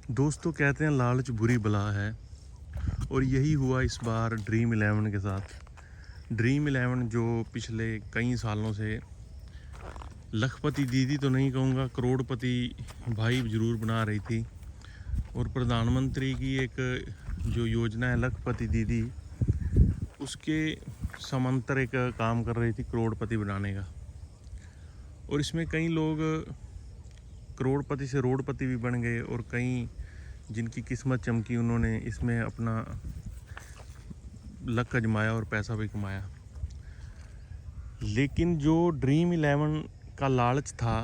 दोस्तों कहते हैं लालच बुरी बला है। और यही हुआ इस बार ड्रीम इलेवन के साथ। ड्रीम इलेवन जो पिछले कई सालों से लखपति दीदी तो नहीं कहूँगा, करोड़पति भाई ज़रूर बना रही थी। और प्रधानमंत्री की एक जो योजना है लखपति दीदी, उसके समांतर एक काम कर रही थी करोड़पति बनाने का। और इसमें कई लोग करोड़पति से रोडपति भी बन गए और कई जिनकी किस्मत चमकी उन्होंने इसमें अपना लक आजमाया और पैसा भी कमाया। लेकिन जो ड्रीम इलेवन का लालच था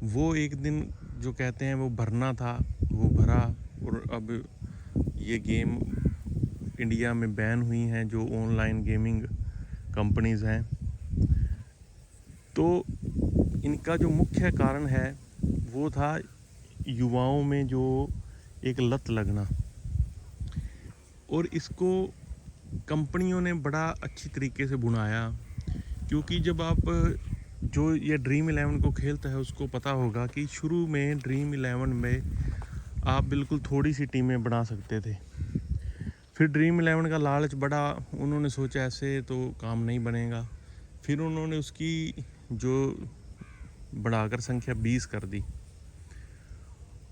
वो एक दिन जो कहते हैं वो भरना था, वो भरा। और अब ये गेम इंडिया में बैन हुई हैं जो ऑनलाइन गेमिंग कंपनीज़ हैं। तो इनका जो मुख्य कारण है वो था युवाओं में जो एक लत लगना। और इसको कंपनियों ने बड़ा अच्छी तरीके से बुनाया, क्योंकि जब आप जो ये ड्रीम इलेवन को खेलता है उसको पता होगा कि शुरू में ड्रीम इलेवन में आप बिल्कुल थोड़ी सी टीमें बना सकते थे। फिर ड्रीम इलेवन का लालच बढ़ा, उन्होंने सोचा ऐसे तो काम नहीं बनेगा। फिर उन्होंने उसकी जो बढ़ाकर संख्या 20 कर दी।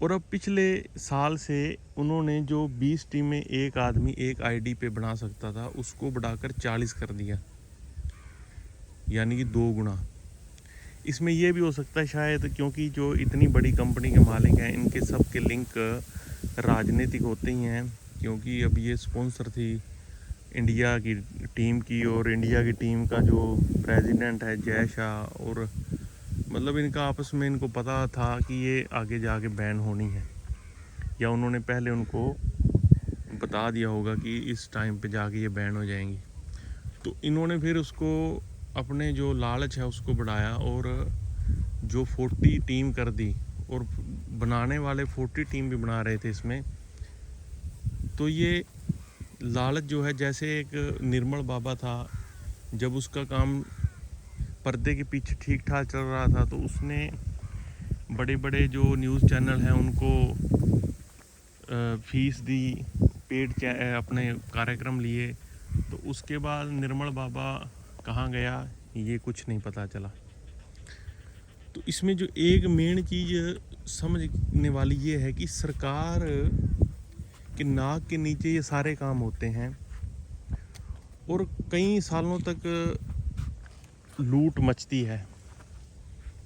और अब पिछले साल से उन्होंने जो 20 टीमें एक आदमी एक आईडी पे बना सकता था उसको बढ़ाकर 40 कर दिया, यानी कि 2 गुना। इसमें यह भी हो सकता है शायद क्योंकि जो इतनी बड़ी कंपनी के मालिक हैं इनके सब के लिंक राजनीतिक होते ही हैं, क्योंकि अब ये स्पॉन्सर थी इंडिया की टीम की। और इंडिया की टीम का जो प्रेसिडेंट है जय शाह, और मतलब इनका आपस में इनको पता था कि ये आगे जाके बैन होनी है, या उन्होंने पहले उनको बता दिया होगा कि इस टाइम पे जाके ये बैन हो जाएंगी। तो इन्होंने फिर उसको अपने जो लालच है उसको बढ़ाया और जो 40 टीम कर दी। और बनाने वाले 40 टीम भी बना रहे थे इसमें। तो ये लालच जो है, जैसे एक निर्मल बाबा था, जब उसका काम पर्दे के पीछे ठीक ठाक चल रहा था तो उसने बड़े बड़े जो न्यूज़ चैनल हैं उनको फीस दी, पेड अपने कार्यक्रम लिए। तो उसके बाद निर्मल बाबा कहाँ गया ये कुछ नहीं पता चला। तो इसमें जो एक मेन चीज़ समझने वाली ये है कि सरकार के नाक के नीचे ये सारे काम होते हैं और कई सालों तक लूट मचती है।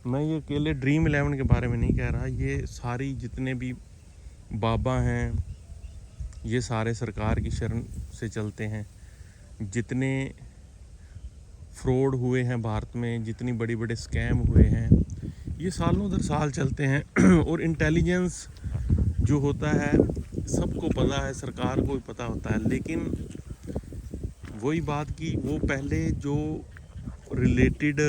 मैं ये अकेले ड्रीम इलेवन के बारे में नहीं कह रहा, ये सारी जितने भी बाबा हैं ये सारे सरकार की शरण से चलते हैं। जितने फ्रॉड हुए हैं भारत में, जितनी बड़ी बड़े स्कैम हुए हैं, ये सालों दर साल चलते हैं। और इंटेलिजेंस जो होता है सबको पता है, सरकार को भी पता होता है। लेकिन वही बात कि वो पहले जो रिलेटेड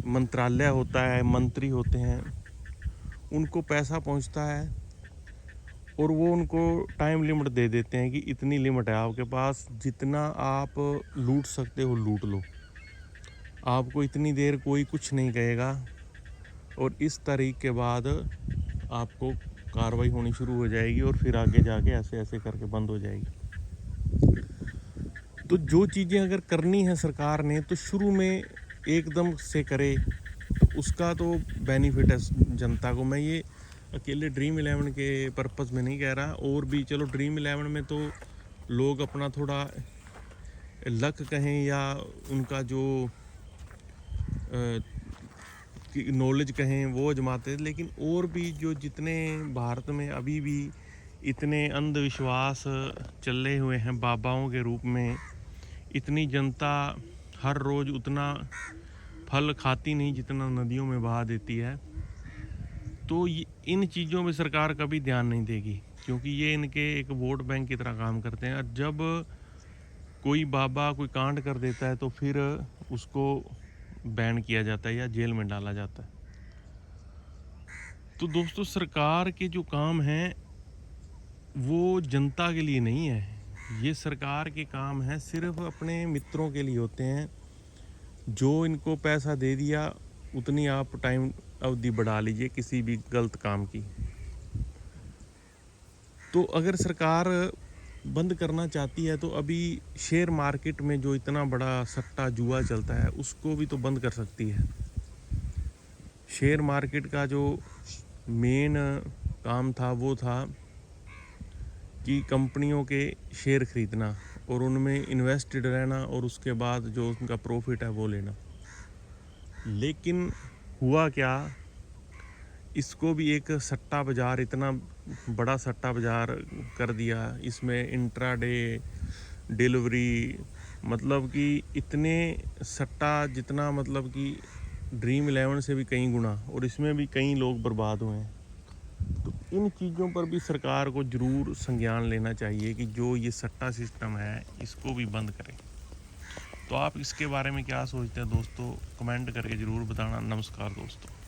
मंत्रालय होता है, मंत्री होते हैं, उनको पैसा पहुंचता है और वो उनको टाइम लिमिट दे देते हैं कि इतनी लिमिट है आपके पास, जितना आप लूट सकते हो लूट लो, आपको इतनी देर कोई कुछ नहीं कहेगा। और इस तारीख के बाद आपको कार्रवाई होनी शुरू हो जाएगी और फिर आगे जाके ऐसे ऐसे करके बंद हो जाएगी। तो जो चीज़ें अगर करनी है सरकार ने तो शुरू में एकदम से करे तो उसका तो बेनिफिट है जनता को। मैं ये अकेले ड्रीम इलेवन के पर्पज़ में नहीं कह रहा, और भी चलो ड्रीम इलेवन में तो लोग अपना थोड़ा लक कहें या उनका जो नॉलेज कहें वो आजमाते हैं। लेकिन और भी जो जितने भारत में अभी भी इतने अंधविश्वास चले हुए हैं बाबाओं के रूप में, इतनी जनता हर रोज़ उतना फल खाती नहीं जितना नदियों में बहा देती है। तो इन चीज़ों में सरकार कभी ध्यान नहीं देगी, क्योंकि ये इनके एक वोट बैंक की तरह काम करते हैं। और जब कोई बाबा कोई कांड कर देता है तो फिर उसको बैन किया जाता है या जेल में डाला जाता है। तो दोस्तों, सरकार के जो काम हैं वो जनता के लिए नहीं है। ये सरकार के काम है सिर्फ अपने मित्रों के लिए होते हैं। जो इनको पैसा दे दिया उतनी आप टाइम अवधि बढ़ा लीजिए किसी भी गलत काम की। तो अगर सरकार बंद करना चाहती है तो अभी शेयर मार्केट में जो इतना बड़ा सट्टा जुआ चलता है उसको भी तो बंद कर सकती है। शेयर मार्केट का जो मेन काम था वो था कि कंपनियों के शेयर खरीदना और उनमें इन्वेस्टेड रहना और उसके बाद जो उनका प्रॉफिट है वो लेना। लेकिन हुआ क्या, इसको भी एक सट्टा बाज़ार, इतना बड़ा सट्टा बाज़ार कर दिया। इसमें इंट्राडे डिलीवरी, मतलब कि इतने सट्टा जितना मतलब कि ड्रीम 11 से भी कई गुना, और इसमें भी कई लोग बर्बाद हुए हैं। तो इन चीज़ों पर भी सरकार को ज़रूर संज्ञान लेना चाहिए कि जो ये सट्टा सिस्टम है इसको भी बंद करें। तो आप इसके बारे में क्या सोचते हैं दोस्तों, कमेंट करके ज़रूर बताना। नमस्कार दोस्तों।